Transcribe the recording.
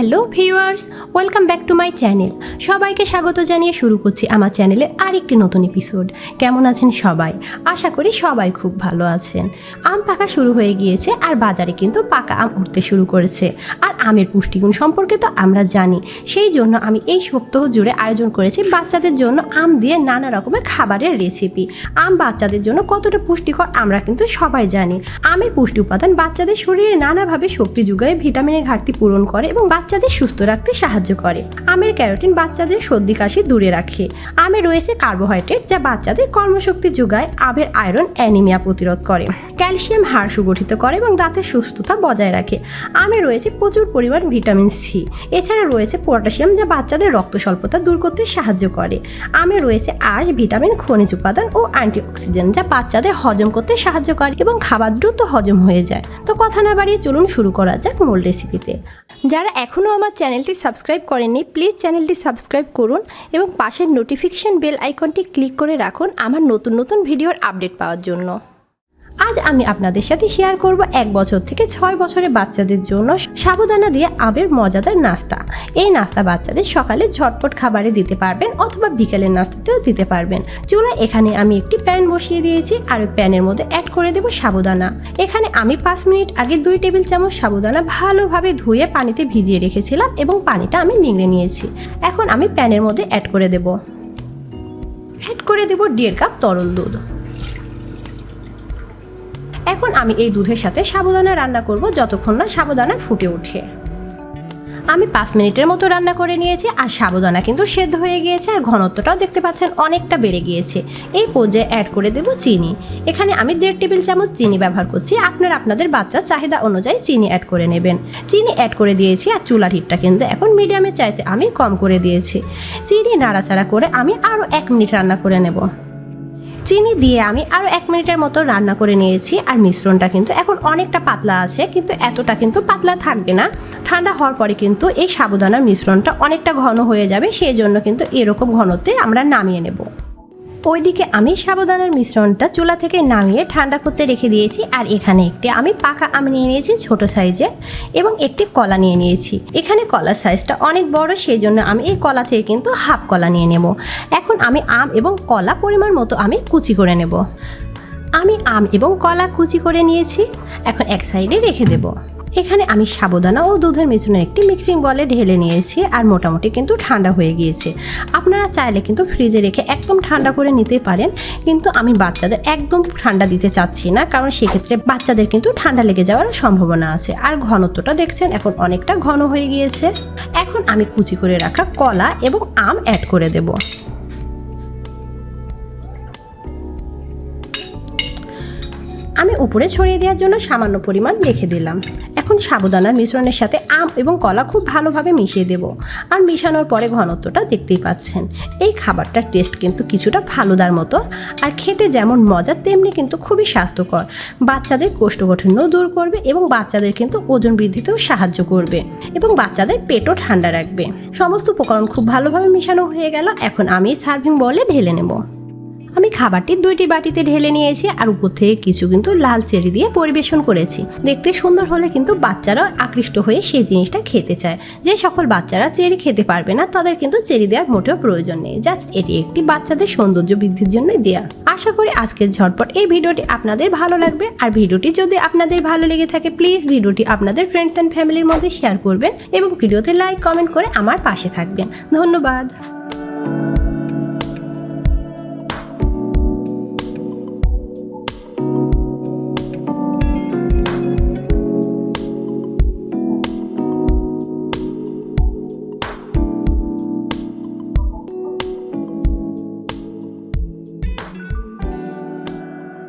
Hello viewers, welcome back to my channel. সবাইকে স্বাগত জানিয়ে শুরু করছি আমার চ্যানেলের আরেকটি নতুন এপিসোড। কেমন আছেন সবাই? আশা করি সবাই খুব ভালো আছেন। আম পাকা শুরু হয়ে গিয়েছে আর বাজারে কিন্তু পাকা আম উঠতে শুরু করেছে। আর আমের পুষ্টিগুণ সম্পর্কে তো আমরা জানি, সেই জন্য আমি এই সপ্তাহ জুড়ে আয়োজন করেছি বাচ্চাদের জন্য আম দিয়ে নানা রকমের খাবারের রেসিপি। আম বাচ্চাদের জন্য কতটা পুষ্টিকর আমরা কিন্তু সবাই জানি। আমের পুষ্টি উপাদান বাচ্চাদের শরীরে নানাভাবে শক্তি যোগায়, ভিটামিনের ঘাটতি পূরণ করে এবং বাচ্চাদের সুস্থ রাখতে সাহায্য করে। আমের ক্যারোটিন বাচ্চাদের সর্দি কাশি দূরে রাখে। আমে রয়েছে কার্বোহাইড্রেট যা বাচ্চাদের কর্মশক্তি যোগায়। আমের আয়রন অ্যানিমিয়া প্রতিরোধ করে, ক্যালসিয়াম হাড় সুগঠিত করে এবং দাঁতের সুস্থতা বজায় রাখে। আমে রয়েছে প্রচুর পরিমাণ ভিটামিন সি। এছাড়া রয়েছে পটাশিয়াম যা বাচ্চাদের রক্ত স্বল্পতা দূর করতে সাহায্য করে। আমে রয়েছে আঁশ, ভিটামিন, খনিজ উপাদান ও অ্যান্টিঅক্সিডেন্ট যা বাচ্চাদের হজম করতে সাহায্য করে এবং খাবার দ্রুত হজম হয়ে যায়। তো কথা না বাড়িয়ে চলুন শুরু করা যাক মূল রেসিপিতে। যারা এখনও আমার চ্যানেলটি সাবস্ক্রাইব করেননি, প্লিজ চ্যানেলটি সাবস্ক্রাইব করুন এবং পাশের নোটিফিকেশন বেল আইকনটি ক্লিক করে রাখুন আমার নতুন নতুন ভিডিওর আপডেট পাওয়ার জন্য। আজ আমি আপনাদের সাথে শেয়ার করব 1 বছর থেকে 6 বছরের বাচ্চাদের জন্য সাবুদানা দিয়ে আমের মজাদার নাস্তা। এই নাস্তা বাচ্চাদের সকালে ঝটপট খাবারে দিতে পারবেন অথবা বিকেলের নাস্তাতেও দিতে পারবেন। চুলায় এখানে আমি একটি প্যান বসিয়ে দিয়েছি আর ওই প্যানের মধ্যে অ্যাড করে দেব সাবুদানা। এখানে আমি 5 মিনিট আগে 2 টেবিল চামচ সাবুদানা ভালোভাবে ধুয়ে পানিতে ভিজিয়ে রেখেছিলাম এবং পানিটা আমি নিংড়ে নিয়েছি। এখন আমি প্যানের মধ্যে অ্যাড করে দেব 1.5 কাপ তরল দুধ। এখন আমি এই দুধের সাথে সাবুদানা রান্না করব যতক্ষণ না সাবুদানা ফুটে ওঠে। আমি 5 মিনিটের মতো রান্না করে নিয়েছি আর সাবুদানা কিন্তু সেদ্ধ হয়ে গিয়েছে আর ঘনত্বটাও দেখতে পাচ্ছেন অনেকটা বেড়ে গিয়েছে। এই পর্যায়ে অ্যাড করে দেব চিনি। এখানে আমি 1.5 টেবিল চামচ চিনি ব্যবহার করছি। আপনারা আপনাদের বাচ্চার চাহিদা অনুযায়ী চিনি অ্যাড করে নেবেন। চিনি অ্যাড করে দিয়েছি আর চুলার হিটটা কিন্তু এখন মিডিয়ামের চাইতে আমি কম করে দিয়েছি। চিনি নাড়াচাড়া করে আমি আরও 1 মিনিট রান্না করে নেব। চিনি দিয়ে আমি আরও 1 মিনিটের মতো রান্না করে নিয়েছি আর মিশ্রণটা কিন্তু এখন অনেকটা পাতলা আছে, কিন্তু এতটা কিন্তু পাতলা থাকবে না। ঠান্ডা হওয়ার পরে কিন্তু এই সাবুদানার মিশ্রণটা অনেকটা ঘন হয়ে যাবে, সেই জন্য কিন্তু এরকম ঘনত্বে আমরা নামিয়ে নেব। ওইদিকে আমি সাবুদানার মিশ্রণটা চুলা থেকে নামিয়ে ঠান্ডা করতে রেখে দিয়েছি আর এখানে একটি আমি পাকা আম নিয়ে নিয়েছি ছোট সাইজের এবং একটি কলা নিয়ে নিয়েছি। এখানে কলার সাইজটা অনেক বড়, সেই জন্য আমি এই কলা থেকে কিন্তু হাফ কলা নিয়ে নেব। এখন আমি আম এবং কলা পরিমাণ মতো আমি কুচি করে নেব। আমি আম এবং কলা কুচি করে নিয়েছি, এখন এক সাইডে রেখে দেব। এখানে আমি সাবুদানা ও দুধের মিশ্রণে একটি মিক্সিং বলে ঢেলে নিয়েছি আর মোটামুটি কিন্তু ঠান্ডা হয়ে গিয়েছে। আপনারা চাইলে কিন্তু ফ্রিজে রেখে একদম ঠান্ডা করে নিতে পারেন, কিন্তু আমি বাচ্চাদের একদম ঠান্ডা দিতে চাচ্ছি না, কারণ সেক্ষেত্রে বাচ্চাদের কিন্তু ঠান্ডা লেগে যাওয়ার সম্ভাবনা আছে। আর ঘনত্বটা দেখছেন এখন অনেকটা ঘন হয়ে গিয়েছে। এখন আমি কুচি করে রাখা কলা এবং আম অ্যাড করে দেব। আমি উপরে ছড়িয়ে দেওয়ার জন্য সামান্য পরিমাণ রেখে দিলাম। এখন সাবুদানার মিশ্রণের সাথে আম এবং কলা খুব ভালোভাবে মিশিয়ে দেব। আর মিশানোর পরে ঘনত্বটা দেখতেই পাচ্ছেন। এই খাবারটার টেস্ট কিন্তু কিছুটা ফালুদার মতো, আর খেতে যেমন মজা তেমনি কিন্তু খুবই স্বাস্থ্যকর। বাচ্চাদের কোষ্ঠকাঠিন্য দূর করবে এবং বাচ্চাদের কিন্তু ওজন বৃদ্ধিতেও সাহায্য করবে এবং বাচ্চাদের পেটও ঠান্ডা রাখবে। সমস্ত উপকরণ খুব ভালোভাবে মিশানো হয়ে গেল। এখন আমি সার্ভিং বলে ঢেলে নেব। আমি খাবারটি 2টি বাটিতে ঢেলে নিয়েছি আর উপর থেকে কিছু কিন্তু লাল চেরি দিয়ে পরিবেশন করেছি। দেখতে সুন্দর হলে কিন্তু বাচ্চারা আকৃষ্ট হয়ে সেই জিনিসটা খেতে চায়। যে সকল বাচ্চারা চেরি খেতে পারবে না তাদের কিন্তু চেরি দেওয়ার মোটেও প্রয়োজন নেই, জাস্ট এটি একটি বাচ্চাদের সৌন্দর্য বৃদ্ধির জন্যই দেয়া। আশা করি আজকের ঝটপট এই ভিডিওটি আপনাদের ভালো লাগবে। আর ভিডিওটি যদি আপনাদের ভালো লেগে থাকে প্লিজ ভিডিওটি আপনাদের ফ্রেন্ডস অ্যান্ড ফ্যামিলির মধ্যে শেয়ার করবেন এবং ভিডিওতে লাইক কমেন্ট করে আমার পাশে থাকবেন। ধন্যবাদ।